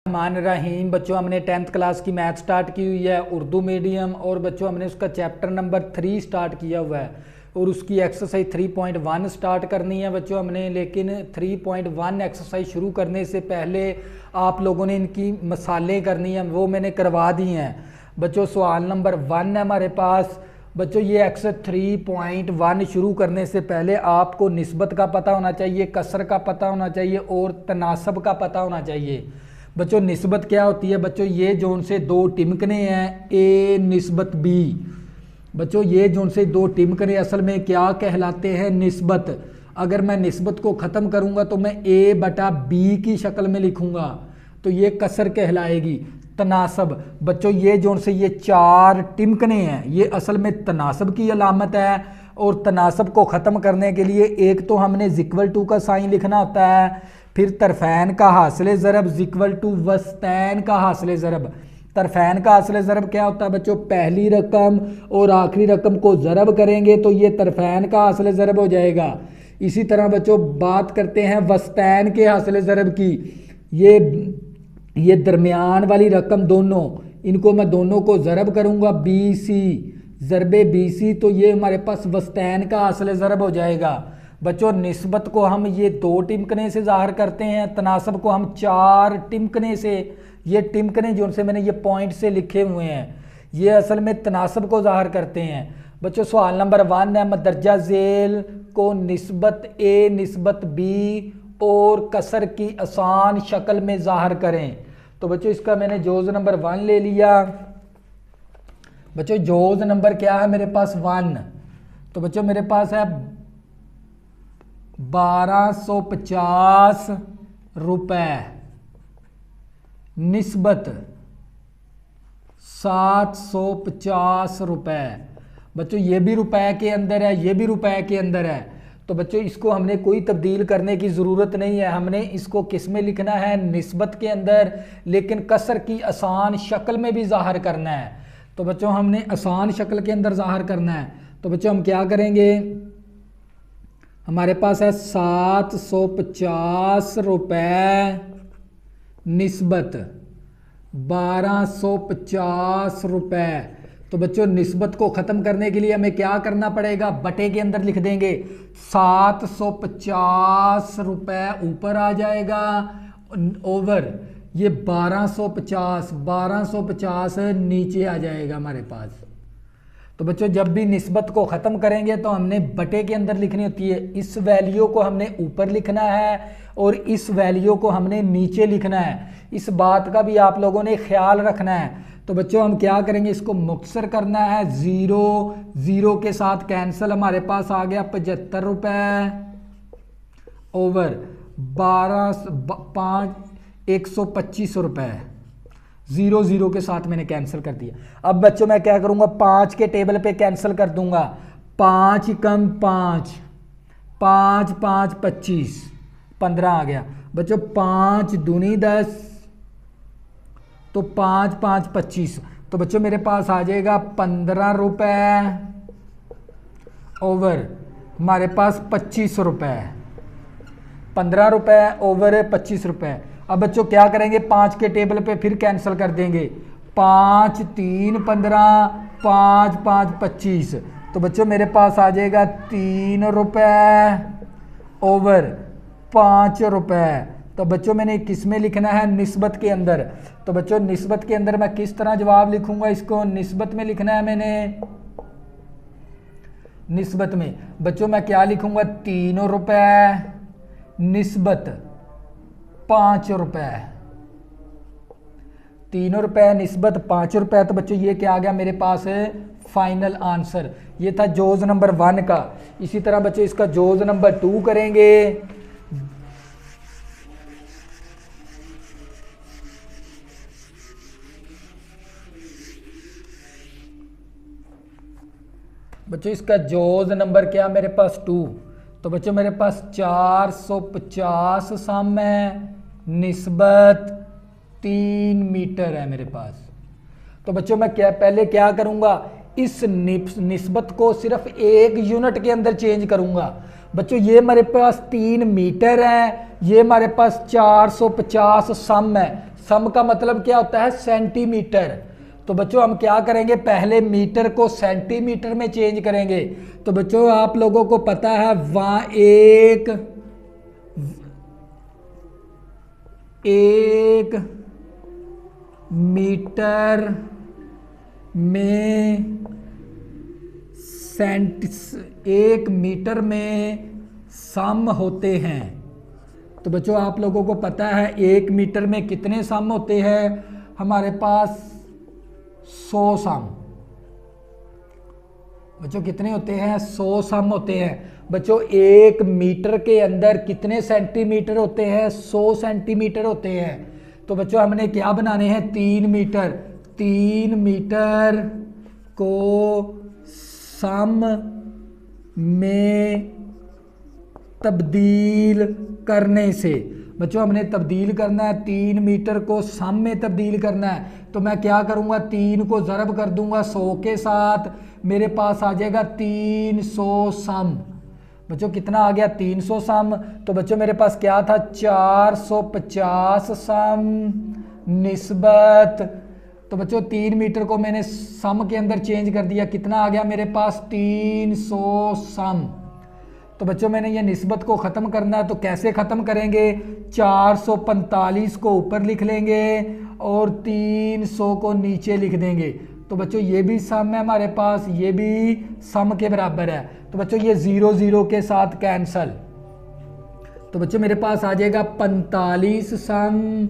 मान रहीम बच्चों, हमने 10th क्लास की मैथ स्टार्ट की हुई है उर्दू मीडियम, और बच्चों हमने उसका चैप्टर नंबर 3 स्टार्ट किया हुआ है और उसकी एक्सरसाइज 3.1 स्टार्ट करनी है बच्चों हमने। लेकिन 3.1 एक्सरसाइज शुरू करने से पहले आप लोगों ने इनकी मसालें करनी है, वो मैंने करवा दी हैं बच्चों। सवाल नंबर 1 है हमारे पास बच्चों, ये एक्सरसाइज 3.1 शुरू करने से पहले आपको निस्बत का पता होना चाहिए, कसर का पता होना चाहिए और तनासब का पता होना चाहिए। बच्चों निस्बत क्या होती है बच्चों, ये जोन से दो टिमकने हैं ए निस्बत बी। बच्चों ये जोन से दो टिमकने असल में क्या कहलाते हैं, निस्बत। अगर मैं निस्बत को ख़त्म करूंगा तो मैं ए बटा बी की शक्ल में लिखूंगा तो ये कसर कहलाएगी। तनासब बच्चों, ये जोन से ये चार टिमकने हैं ये असल में तनासब की अलामत है। और तनासब को ख़त्म करने के लिए एक तो हमने ज़िक्वल टू का साइन लिखना होता है, फिर तरफैन का हासिल ज़रब ज़िक्वल टू वस्तैन का हासिल ज़रब। तरफैन का हासिल ज़रब क्या होता है बच्चों, पहली रकम और आखिरी रकम को ज़रब करेंगे तो ये तरफैन का हासिल ज़रब हो जाएगा। इसी तरह बच्चों बात करते हैं वस्तैन के हासिल ज़रब की। ये दरमियान वाली रकम दोनों, इनको मैं दोनों को ज़रब करूँगा बी सी ज़रबे बी सी, तो ये हमारे पास वस्तैन का हासिल ज़रब हो जाएगा। बच्चों निस्बत को हम ये दो टिमकने से ज़ाहिर करते हैं, तनासब को हम चार टिमकने से। ये टिमकने जो से मैंने ये पॉइंट से लिखे हुए हैं ये असल में तनासब को ज़ाहिर करते हैं। बच्चों सवाल नंबर 1 है, मदरजा झेल को निस्बत ए निस्बत बी और कसर की आसान शक्ल में ज़ाहिर करें। तो बच्चों इसका मैंने जोज़ नंबर 1 ले लिया। बच्चों जोज़ नंबर क्या है मेरे पास 1, तो बच्चों मेरे पास है 1250 रुपए निस्बत 750 रुपए। बच्चों ये भी रुपए के अंदर है, ये भी रुपए के अंदर है, तो बच्चों इसको हमने कोई तब्दील करने की ज़रूरत नहीं है। हमने इसको किस में लिखना है, निस्बत के अंदर, लेकिन कसर की आसान शक्ल में भी ज़ाहिर करना है। तो बच्चों हमने आसान शक्ल के अंदर ज़ाहिर करना है। तो बच्चों हम क्या करेंगे, हमारे पास है 750 रुपए निस्बत 1250 रुपए। तो बच्चों निस्बत को ख़त्म करने के लिए हमें क्या करना पड़ेगा, बटे के अंदर लिख देंगे 750 रुपए ऊपर आ जाएगा ओवर ये 1250 नीचे आ जाएगा हमारे पास। तो बच्चों जब भी निस्बत को ख़त्म करेंगे तो हमने बटे के अंदर लिखनी होती है। इस वैल्यू को हमने ऊपर लिखना है और इस वैल्यू को हमने नीचे लिखना है। इस बात का भी आप लोगों ने ख्याल रखना है। तो बच्चों हम क्या करेंगे, इसको मुख्तसर करना है, 0 के साथ कैंसिल, हमारे पास आ गया 75 रुपये ओवर 125 रुपये। 0 के साथ मैंने कैंसिल कर दिया। अब बच्चों मैं क्या करूंगा, 5 के टेबल पे कैंसिल कर दूंगा, 5 कम 5 5 5 25 15 आ गया। बच्चों 5 दूनी 10 तो 5 5 25, तो बच्चों मेरे पास आ जाएगा 15 रुपये ओवर हमारे पास 25 रुपये। 15 रुपये ओवर 25 रुपये। अब बच्चों क्या करेंगे, 5 के टेबल पे फिर कैंसिल कर देंगे, 5 3 15 5 5 25, तो बच्चों मेरे पास आ जाएगा 3 रुपये ओवर 5 रुपये। तो बच्चों मैंने किस में लिखना है, निस्बत के अंदर। तो बच्चों निस्बत के अंदर मैं किस तरह जवाब लिखूंगा, इसको निस्बत में लिखना है मैंने। निस्बत में बच्चों मैं क्या लिखूंगा, 3 रुपये निस्बत 5 रुपये। 3 रुपये निस्बत 5 रुपये। तो बच्चों ये क्या आ गया मेरे पास है फाइनल आंसर। ये था जोज़ नंबर 1 का। इसी तरह बच्चों इसका जोज़ नंबर 2 करेंगे। बच्चों इसका जोज़ नंबर क्या मेरे पास 2। तो बच्चों मेरे पास 450 सम है, निस्बत 3 मीटर है मेरे पास। तो बच्चों मैं पहले क्या करूंगा, इस निस्बत को सिर्फ एक यूनिट के अंदर चेंज करूंगा। बच्चों ये हमारे पास 3 मीटर है, ये हमारे पास 450 सम है। सम का मतलब क्या होता है, सेंटीमीटर। तो बच्चों हम क्या करेंगे, पहले मीटर को सेंटीमीटर में चेंज करेंगे। तो बच्चों आप लोगों को पता है वहां एक मीटर में एक मीटर में सम होते हैं। तो बच्चों आप लोगों को पता है एक मीटर में कितने सम होते हैं, हमारे पास 100 सम। बच्चों कितने होते हैं, 100 सम होते हैं। बच्चों एक मीटर के अंदर कितने सेंटीमीटर होते हैं, 100 सेंटीमीटर होते हैं। तो बच्चों हमने क्या बनाने हैं, 3 मीटर। 3 मीटर को सम में तब्दील करने से, बच्चों हमने तब्दील करना है, 3 मीटर को सम में तब्दील करना है। तो मैं क्या करूंगा, 3 को ज़रब कर दूंगा 100 के साथ, मेरे पास आ जाएगा 300 सम। बच्चों कितना आ गया, 300 सम। तो बच्चों मेरे पास क्या था, 450 सम निस्बत। तो बच्चों 3 मीटर को मैंने सम के अंदर चेंज कर दिया, कितना आ गया मेरे पास, 300 सम। तो बच्चों मैंने ये निस्बत को ख़त्म करना है, तो कैसे ख़त्म करेंगे, 445 को ऊपर लिख लेंगे और 300 को नीचे लिख देंगे। तो बच्चों ये भी सम है हमारे पास, ये भी सम के बराबर है। तो बच्चों ये 0 0 के साथ कैंसल। तो बच्चों मेरे पास आ जाएगा 45 सम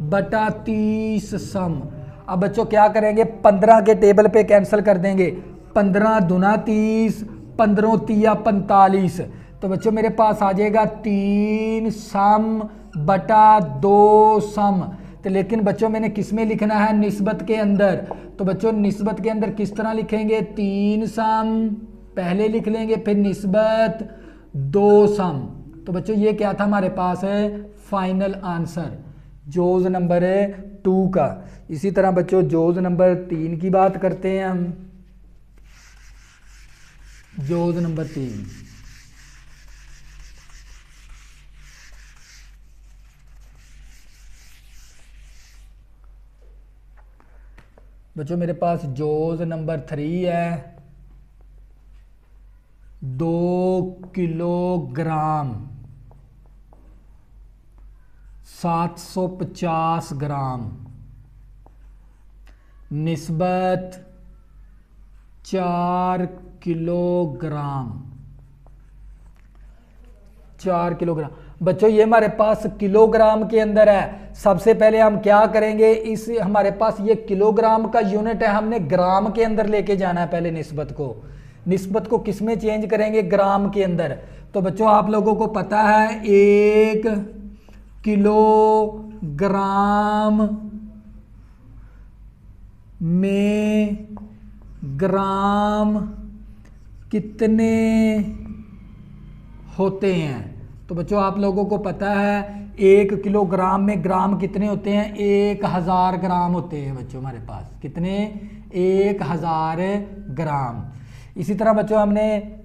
बटा 30 सम। अब बच्चों क्या करेंगे, 15 के टेबल पे कैंसिल कर देंगे, 15 दूना 30, 15 तिया 45। तो बच्चों मेरे पास आ जाएगा 3 सम बटा 2 सम। तो लेकिन बच्चों मैंने किस में लिखना है, निस्बत के अंदर। तो बच्चों निस्बत के अंदर किस तरह लिखेंगे, 3 सम पहले लिख लेंगे, फिर निस्बत 2 सम। तो बच्चों ये क्या था हमारे पास है, फाइनल आंसर जोज नंबर 2 का। इसी तरह बच्चों जोज नंबर 3 की बात करते हैं हम। जोज नंबर 3, बच्चों मेरे पास जोज नंबर 3 है। 2 किलोग्राम 750 ग्राम निस्बत 4 किलोग्राम। 4 किलोग्राम। बच्चों ये हमारे पास किलोग्राम के अंदर है। सबसे पहले हम क्या करेंगे, इस हमारे पास ये किलोग्राम का यूनिट है, हमने ग्राम के अंदर लेके जाना है। पहले निस्बत को किस में चेंज करेंगे, ग्राम के अंदर। तो बच्चों आप लोगों को पता है 1 किलोग्राम में ग्राम कितने होते हैं। तो बच्चों आप लोगों को पता है 1 किलोग्राम में ग्राम कितने होते हैं, 1000 ग्राम होते हैं। बच्चों हमारे पास कितने, 1000 ग्राम। इसी तरह बच्चों हमने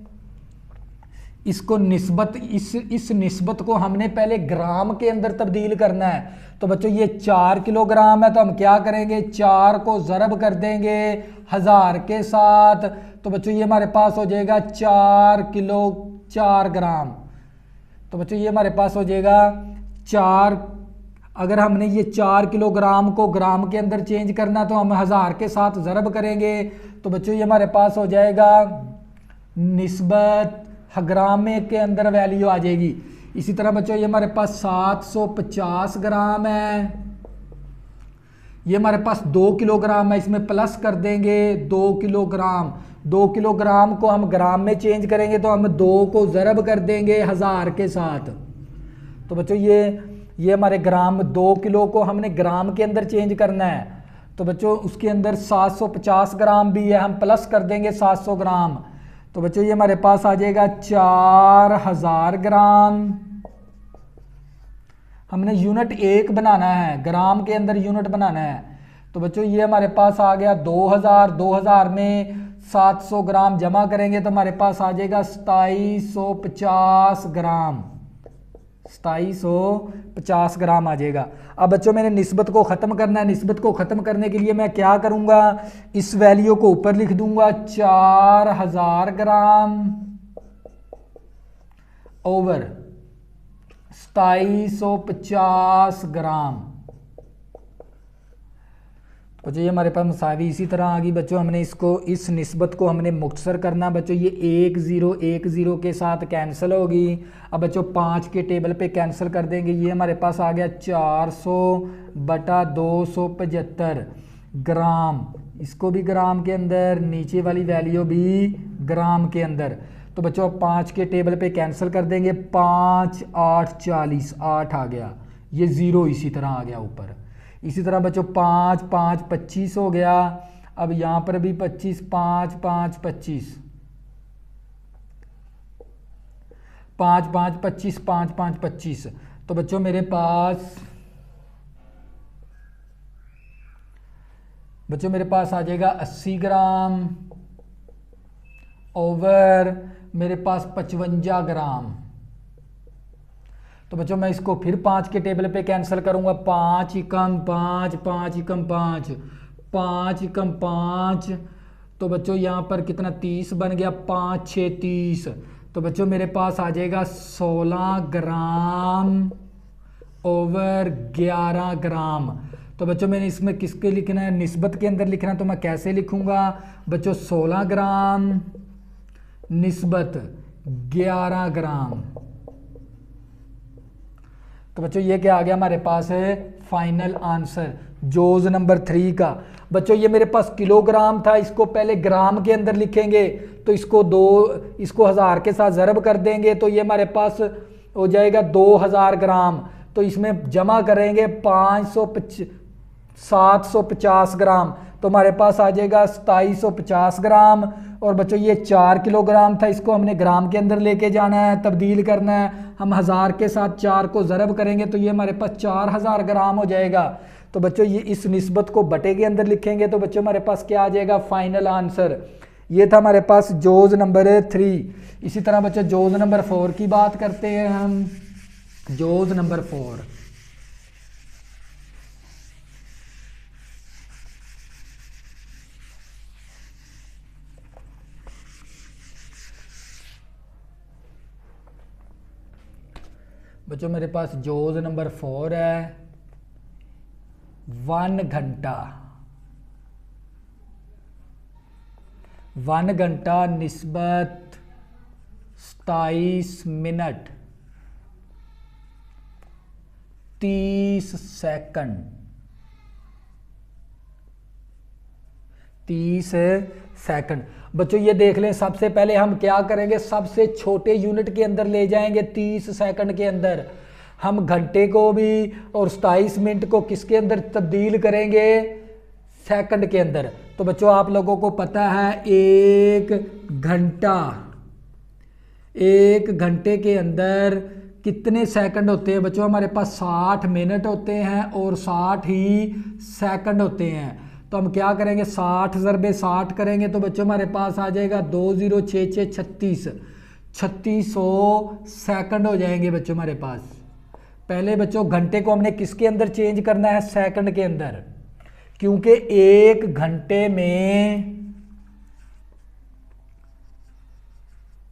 इसको निस्बत, इस निस्बत को हमने पहले ग्राम के अंदर तब्दील करना है। तो बच्चों ये 4 किलोग्राम है, तो हम क्या करेंगे, 4 को ज़रब कर देंगे 1000 के साथ। तो बच्चों ये हमारे पास हो जाएगा 4 ग्राम। तो बच्चों ये हमारे पास हो जाएगा 4। अगर हमने ये 4 किलोग्राम को ग्राम के अंदर चेंज करना तो हम 1000 के साथ ज़रब करेंगे। तो बच्चों ये हमारे पास हो जाएगा निस्बत ग्राम में के अंदर वैल्यू आ जाएगी। इसी तरह बच्चों ये हमारे पास 750 ग्राम है, ये हमारे पास 2 किलोग्राम है, इसमें प्लस कर देंगे 2 किलोग्राम। 2 किलोग्राम को हम ग्राम में चेंज करेंगे तो हम 2 को ज़रब कर देंगे 1000 के साथ। तो बच्चों ये हमारे ग्राम, 2 किलो को हमने ग्राम के अंदर चेंज करना है। तो बच्चों उसके अंदर 750 ग्राम भी है, हम प्लस कर देंगे 700 ग्राम। तो बच्चों ये हमारे पास आ जाएगा 4000 ग्राम। हमने यूनिट 1 बनाना है, ग्राम के अंदर यूनिट बनाना है। तो बच्चों ये हमारे पास आ गया 2000 में 700 ग्राम जमा करेंगे तो हमारे पास आ जाएगा 2750 ग्राम। 2750 ग्राम आ जाएगा। अब बच्चों मैंने निस्बत को ख़त्म करना है। निस्बत को ख़त्म करने के लिए मैं क्या करूँगा, इस वैल्यू को ऊपर लिख दूंगा 4000 ग्राम ओवर 2750 ग्राम। बच्चों ये हमारे पास मसावी इसी तरह आ गई। बच्चों हमने इसको, इस निस्बत को हमने मुख्तसर करना। बच्चों ये 1 0 के साथ कैंसिल होगी। अब बच्चों 5 के टेबल पे कैंसिल कर देंगे। ये हमारे पास आ गया 400/275 ग्राम। इसको भी ग्राम के अंदर, नीचे वाली वैल्यू भी ग्राम के अंदर। तो बच्चों 5 के टेबल पे कैंसिल कर देंगे। 5 8 40, 8 आ गया। ये 0 इसी तरह आ गया ऊपर। इसी तरह बच्चों 5 5 25 हो गया। अब यहाँ पर भी 25, 5 5 25, 5 5 25, 5 5 25। तो बच्चों मेरे पास आ जाएगा 80 ग्राम ओवर मेरे पास 55 ग्राम। तो बच्चों मैं इसको फिर 5 के टेबल पे कैंसिल करूंगा। 5 एकम 5, 5 एकम 5, 5 एकम 5। तो बच्चों यहाँ पर कितना 30 बन गया। 5 6 30। तो बच्चों मेरे पास आ जाएगा 16 ग्राम ओवर 11 ग्राम। तो बच्चों मैंने इसमें किसके लिखना है, निस्बत के अंदर लिखना है। तो मैं कैसे लिखूंगा बच्चों, 16 ग्राम निस्बत 11 ग्राम। तो बच्चों ये क्या आ गया हमारे पास है, फाइनल आंसर जोज नंबर 3 का। बच्चों ये मेरे पास किलोग्राम था, इसको पहले ग्राम के अंदर लिखेंगे। तो इसको 1000 के साथ ज़रब कर देंगे तो ये हमारे पास हो जाएगा 2000 ग्राम। तो इसमें जमा करेंगे 750 ग्राम। तो हमारे पास आ जाएगा 2750 ग्राम। और बच्चों ये 4 किलोग्राम था, इसको हमने ग्राम के अंदर लेके जाना है, तब्दील करना है। हम 1000 के साथ 4 को ज़रब करेंगे तो ये हमारे पास 4000 ग्राम हो जाएगा। तो बच्चों ये इस निस्बत को बटे के अंदर लिखेंगे तो बच्चों हमारे पास क्या आ जाएगा, फाइनल आंसर। ये था हमारे पास जोज नंबर 3। इसी तरह बच्चों जोज नंबर 4 की बात करते हैं हम। जोज नंबर 4, बच्चों मेरे पास जोज नंबर 4 है। 1 घंटा, 1 घंटा निस्बत 27 मिनट 30 सेकंड, 30 सेकंड। बच्चों ये देख लें, सबसे पहले हम क्या करेंगे, सबसे छोटे यूनिट के अंदर ले जाएंगे। 30 सेकंड के अंदर हम घंटे को भी और 27 मिनट को किसके अंदर तब्दील करेंगे, सेकंड के अंदर। तो बच्चों आप लोगों को पता है 1 घंटे के अंदर कितने सेकंड होते हैं बच्चों, हमारे पास 60 मिनट होते हैं और 60 ही सेकंड होते हैं। तो हम क्या करेंगे, 60 ज़रबे 60 करेंगे तो बच्चों हमारे पास आ जाएगा 2066 36, 3600 सेकंड हो जाएंगे बच्चों हमारे पास। पहले बच्चों घंटे को हमने किसके अंदर चेंज करना है, सेकंड के अंदर, क्योंकि 1 घंटे में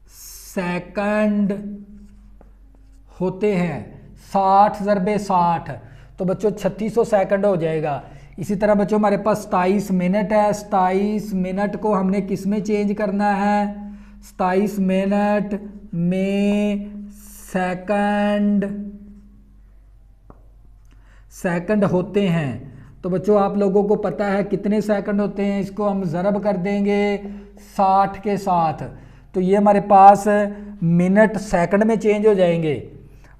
सेकंड होते हैं 60 ज़रबे 60। तो बच्चों 3600 सेकंड हो जाएगा। इसी तरह बच्चों हमारे पास 27 मिनट है। 27 मिनट को हमने किस में चेंज करना है, 27 मिनट में सेकंड होते हैं। तो बच्चों आप लोगों को पता है कितने सेकंड होते हैं, इसको हम ज़रब कर देंगे 60 के साथ। तो ये हमारे पास मिनट सेकंड में चेंज हो जाएंगे,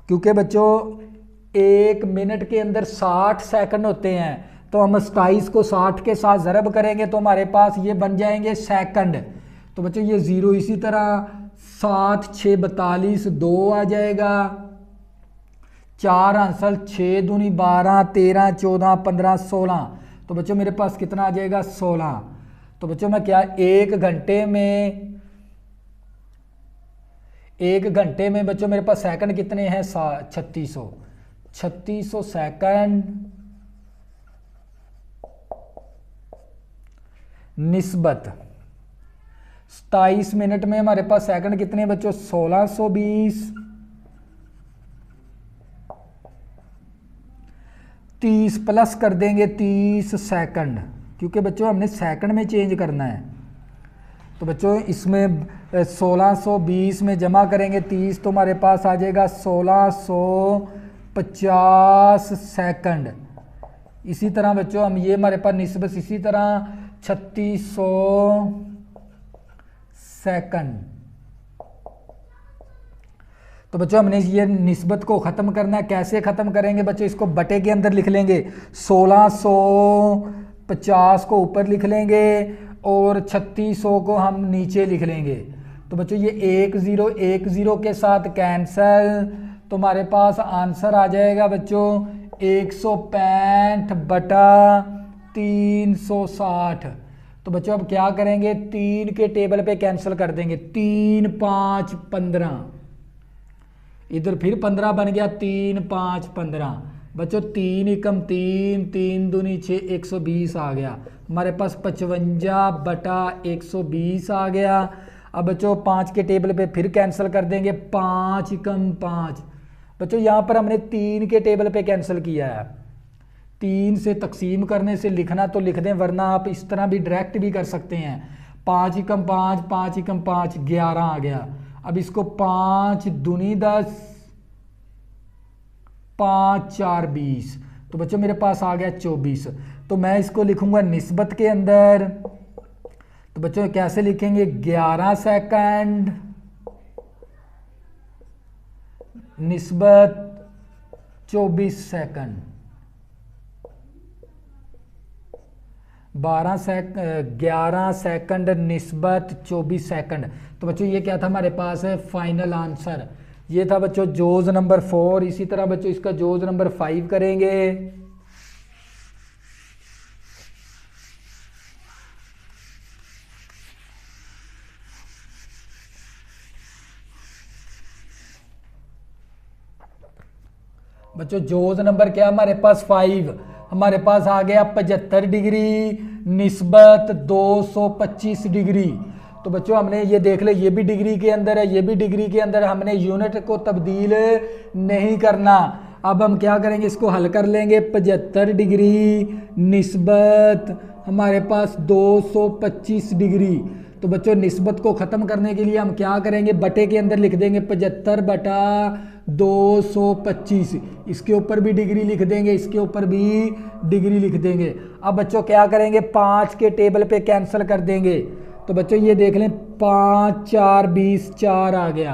क्योंकि बच्चों 1 मिनट के अंदर 60 सेकंड होते हैं। तो हम 27 को 60 के साथ ज़रब करेंगे तो हमारे पास ये बन जाएंगे सेकंड। तो बच्चों ये 0 इसी तरह 7 6 42 2 आ जाएगा। 4 आंसर 6 दूनी 12 13 14 15 16। तो बच्चों मेरे पास कितना आ जाएगा, 16। तो बच्चों मैं क्या 1 घंटे में एक घंटे में बच्चों मेरे पास सेकंड कितने हैं, 3600। 3600 सेकंड निस्बत 27 मिनट में हमारे पास सेकंड कितने हैं बच्चों, 1620। 30 प्लस कर देंगे 30 सेकंड, क्योंकि बच्चों हमने सेकंड में चेंज करना है। तो बच्चों इसमें 1620 में जमा करेंगे 30, तो हमारे पास आ जाएगा 1650 सेकंड। इसी तरह बच्चों हम ये हमारे पास निस्बत इसी तरह 3600 सेकंड। तो बच्चों हमने ये निस्बत को ख़त्म करना है। कैसे ख़त्म करेंगे बच्चों, इसको बटे के अंदर लिख लेंगे, 1650 को ऊपर लिख लेंगे और 3600 को हम नीचे लिख लेंगे। तो बच्चों ये 1010 के साथ कैंसल, तो हमारे पास आंसर आ जाएगा बच्चों 165 बटा 360। तो बच्चों अब क्या करेंगे, 3 के टेबल पे कैंसिल कर देंगे, 3 5 15, इधर फिर 15 बन गया, 3 5 15। बच्चों 3 एकम 3, 3 दूनी 6, 120 आ गया। हमारे पास 55 बटा 120 आ गया। अब बच्चों 5 के टेबल पे फिर कैंसिल कर देंगे, 5 एकम 5। बच्चों यहाँ पर हमने 3 के टेबल पे कैंसिल किया है। 3 से तकसीम करने से लिखना तो लिख दें, वरना आप इस तरह भी डायरेक्ट भी कर सकते हैं। 5 एकम 5, 5 एकम 5, 11 आ गया। अब इसको 5 दूनी 10, 5 4 20। तो बच्चों मेरे पास आ गया 24। तो मैं इसको लिखूंगा निस्बत के अंदर। तो बच्चों कैसे लिखेंगे, 11 सेकंड निस्बत 24 सेकंड, 11 सेकंड निस्बत 24 सेकंड। तो बच्चों ये क्या था हमारे पास है, फाइनल आंसर। ये था बच्चों जोज नंबर 4। इसी तरह बच्चों इसका जोज नंबर 5 करेंगे। बच्चों जोज नंबर क्या हमारे पास 5, हमारे पास आ गया 75 डिग्री निस्बत 225 डिग्री। तो बच्चों हमने ये देख ले, ये भी डिग्री के अंदर है, ये भी डिग्री के अंदर, हमने यूनिट को तब्दील नहीं करना। अब हम क्या करेंगे, इसको हल कर लेंगे। 75 डिग्री निस्बत हमारे पास 225 डिग्री। तो बच्चों निस्बत को ख़त्म करने के लिए हम क्या करेंगे, बटे के अंदर लिख देंगे 75 बटा 225। इसके ऊपर भी डिग्री लिख देंगे, इसके ऊपर भी डिग्री लिख देंगे। अब बच्चों क्या करेंगे, 5 के टेबल पे कैंसिल कर देंगे। तो बच्चों ये देख लें, 5 4 20 4 आ गया,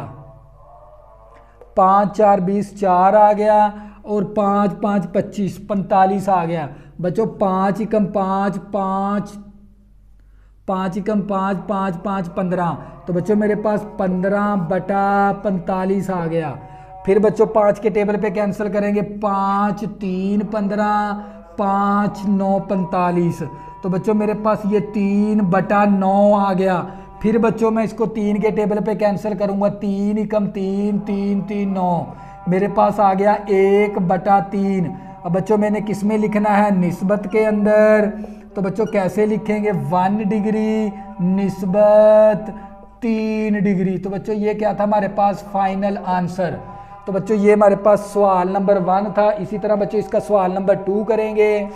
5 4 20 4 आ गया, और 5 5 25 45 आ गया। बच्चों 5 एकम 5 5, 5 एकम 5 5 5 15। तो बच्चों मेरे पास 15 बटा 45 आ गया। फिर बच्चों 5 के टेबल पे कैंसिल करेंगे, 5 3 15, 5 9 45। तो बच्चों मेरे पास ये 3 बटा 9 आ गया। फिर बच्चों मैं इसको 3 के टेबल पे कैंसिल करूंगा, 3 एकम 3 3 3 9, मेरे पास आ गया 1 बटा 3। अब बच्चों मैंने किस में लिखना है, निस्बत के अंदर। तो बच्चों कैसे लिखेंगे, 1 डिग्री निस्बत 3 डिग्री। तो बच्चों ये क्या था हमारे पास, फाइनल आंसर। तो बच्चों ये हमारे पास सवाल नंबर 1 था। इसी तरह बच्चों इसका सवाल नंबर 2 करेंगे।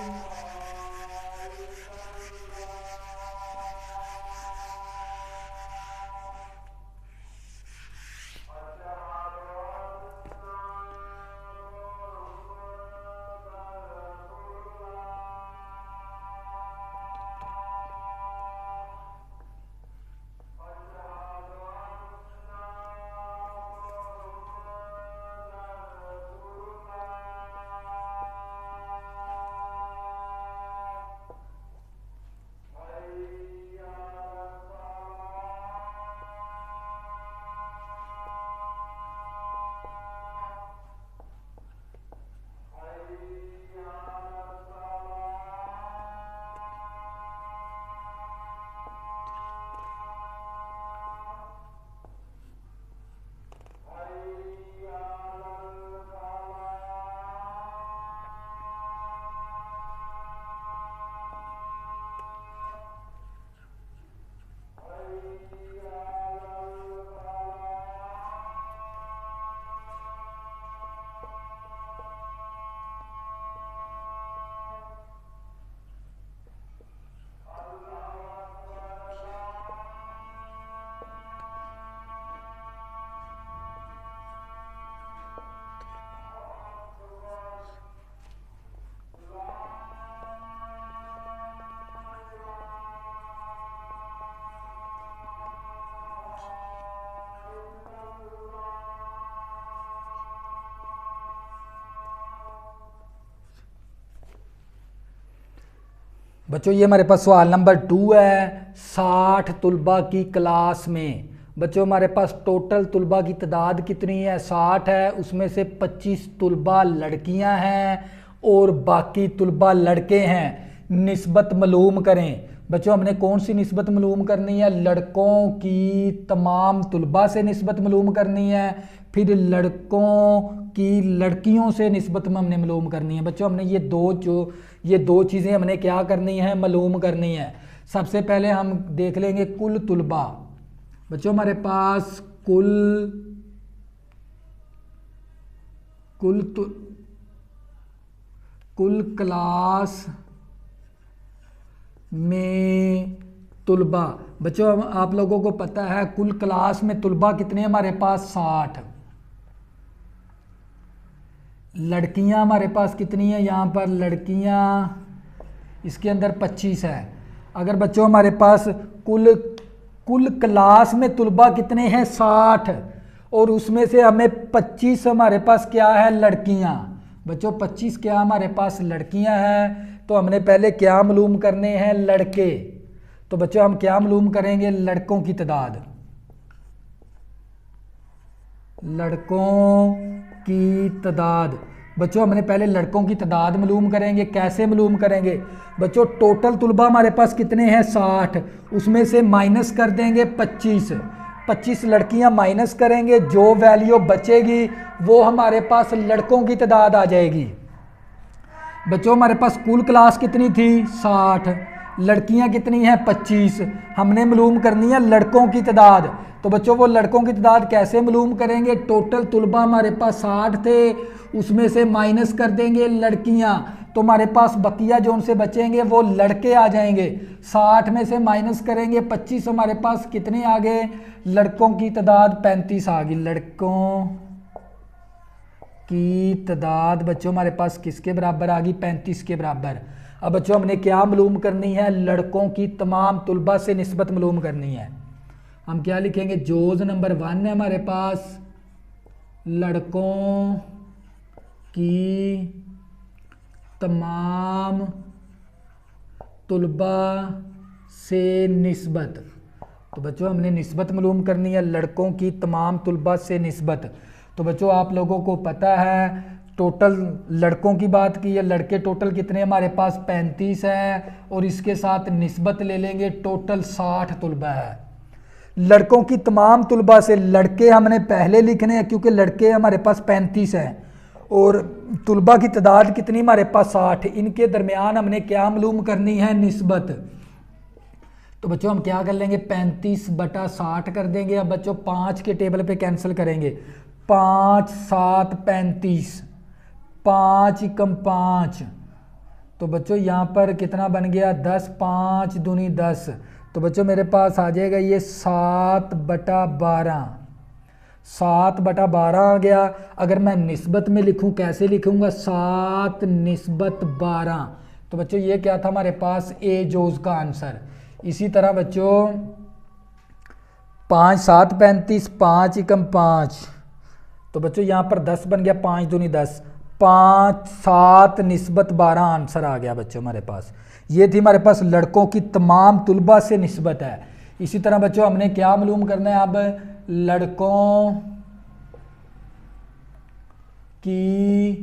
बच्चों ये हमारे पास सवाल नंबर 2 है। 60 तुलबा की क्लास में, बच्चों हमारे पास टोटल तुलबा की तादाद कितनी है? 60 है, उसमें से 25 तुलबा लड़कियां हैं और बाकी तुलबा लड़के हैं। निस्बत मालूम करें। बच्चों हमने कौन सी निस्बत मालूम करनी है? लड़कों की तमाम तुलबा से निस्बत मालूम करनी है, फिर लड़कों की लड़कियों से निस्बत में हमने मालूम करनी है। बच्चों हमने ये दो चीज़ें हमने क्या करनी है? मालूम करनी है। सबसे पहले हम देख लेंगे कुल तुलबा। बच्चों हमारे पास कुल क्लास में तुलबा। बच्चों आप लोगों को पता है कुल क्लास में तुलबा कितने हमारे पास? 60। लड़कियां हमारे पास कितनी है? यहाँ पर लड़कियां इसके अंदर 25 है। अगर बच्चों हमारे पास कुल क्लास में तुलबा कितने हैं? 60, और उसमें से हमें 25 हमारे पास क्या है? लड़कियां। बच्चों 25 क्या हमारे पास? लड़कियां हैं। तो हमने पहले क्या मालूम करने हैं? लड़के। तो बच्चों हम क्या मालूम करेंगे? लड़कों की तादाद। लड़कों की तादाद। बच्चों हमने पहले लड़कों की तादाद मालूम करेंगे। कैसे मालूम करेंगे? बच्चों टोटल तुलबा हमारे पास कितने हैं? 60, उसमें से माइनस कर देंगे 25 लड़कियां माइनस करेंगे, जो वैल्यू बचेगी वो हमारे पास लड़कों की तादाद आ जाएगी। बच्चों हमारे पास कुल क्लास कितनी थी? 60, लड़कियां कितनी हैं? 25। हमने मालूम करनी है लड़कों की तादाद। तो बच्चों वो लड़कों की तादाद कैसे मालूम करेंगे? टोटल तुलबा हमारे पास 60 थे, उसमें से माइनस कर देंगे लड़कियां, तो हमारे पास बकिया जो उनसे बचेंगे वो लड़के आ जाएंगे। 60 में से माइनस करेंगे 25, हमारे पास कितने आ गए? लड़कों की तादाद 35 आ गई। लड़कों की तादाद बच्चों हमारे पास किसके बराबर आ गई? 35 के बराबर। अब बच्चों हमने क्या मालूम करनी है? लड़कों की तमाम तुलबा से निस्बत मालूम करनी है। हम क्या लिखेंगे? जोज नंबर 1 है हमारे पास, लड़कों की तमाम तुलबा से निस्बत। तो बच्चों हमने निस्बत मालूम करनी है, लड़कों की तमाम तुलबा से निस्बत। तो बच्चों आप लोगों को पता है टोटल लड़कों की बात की है, लड़के टोटल कितने हमारे पास? 35 है, और इसके साथ निस्बत ले लेंगे, टोटल 60 तुलबा है। लड़कों की तमाम तुलबा से लड़के हमने पहले लिखने हैं क्योंकि लड़के हमारे पास 35 हैं, और तुलबा की तादाद कितनी हमारे पास? 60। इनके दरमियान हमने क्या मालूम करनी है? निस्बत। तो बच्चों हम क्या कर लेंगे? 35/60 कर देंगे। अब बच्चों 5 के टेबल पे कैंसिल करेंगे। 5 7 35, 5 एकम 5। तो बच्चों यहाँ पर कितना बन गया? 10, 5 दूनी 10। तो बच्चों मेरे पास आ जाएगा ये 7/12। 7/12 आ गया। अगर मैं निस्बत में लिखूं कैसे लिखूंगा? 7/12। तो बच्चों ये क्या था हमारे पास? ए जोज का आंसर। इसी तरह बच्चों 5 7 35, 5 एकम 5। तो बच्चों यहाँ पर 10 बन गया, 5 दूनी 10, 5 7 निस्बत 12 आंसर आ गया बच्चों हमारे पास। ये थी हमारे पास लड़कों की तमाम तुलबा से निस्बत है। इसी तरह बच्चों हमने क्या मालूम करना है? अब लड़कों की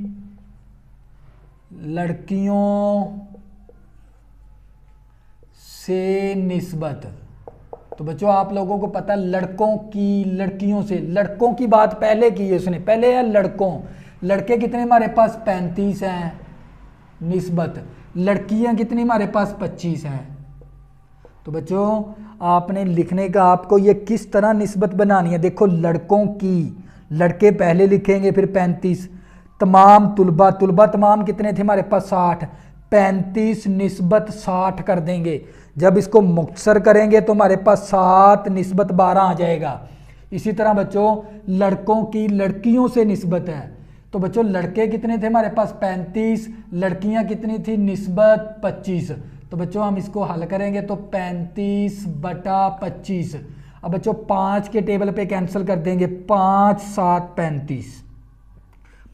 लड़कियों से निस्बत। तो बच्चों आप लोगों को पता लड़कों की लड़कियों से, लड़कों की बात पहले की है उसने, पहले है लड़कों। लड़के कितने हमारे पास? 35 हैं निस्बत। लड़कियां कितनी हमारे पास? 25 हैं। तो बच्चों आपने लिखने का आपको ये किस तरह निस्बत बनानी है? देखो लड़कों की, लड़के पहले लिखेंगे, फिर 35, तमाम तुलबा, तुलबा तमाम कितने थे हमारे पास? 60, 35 निस्बत 60 कर देंगे। जब इसको मुख्तसर करेंगे तो हमारे पास 7 निस्बत 12 आ जाएगा। इसी तरह बच्चों लड़कों की लड़कियों से निस्बत है। तो बच्चों लड़के कितने थे हमारे पास? 35, लड़कियां कितनी थी? निस्बत 25। तो बच्चों हम इसको हल करेंगे तो 35/25। अब बच्चों 5 के टेबल पे कैंसिल कर देंगे, 5 7 35,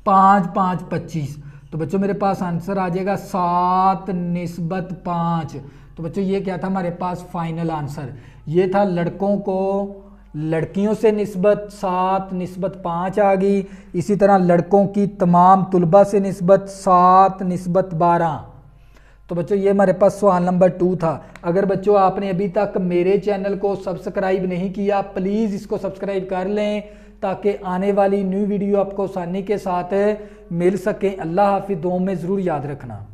5 5 25, तो बच्चों मेरे पास आंसर आ जाएगा 7/5। तो बच्चों ये क्या था हमारे पास फाइनल आंसर, ये था लड़कों को लड़कियों से निस्बत 7/5 आ गई, इसी तरह लड़कों की तमाम तुलबा से निस्बत 7/12। तो बच्चों ये हमारे पास सवाल नंबर 2 था। अगर बच्चों आपने अभी तक मेरे चैनल को सब्सक्राइब नहीं किया, प्लीज़ इसको सब्सक्राइब कर लें ताकि आने वाली न्यू वीडियो आपको आसानी के साथ मिल सके। अल्लाह हाफिज़, दुआ में ज़रूर याद रखना।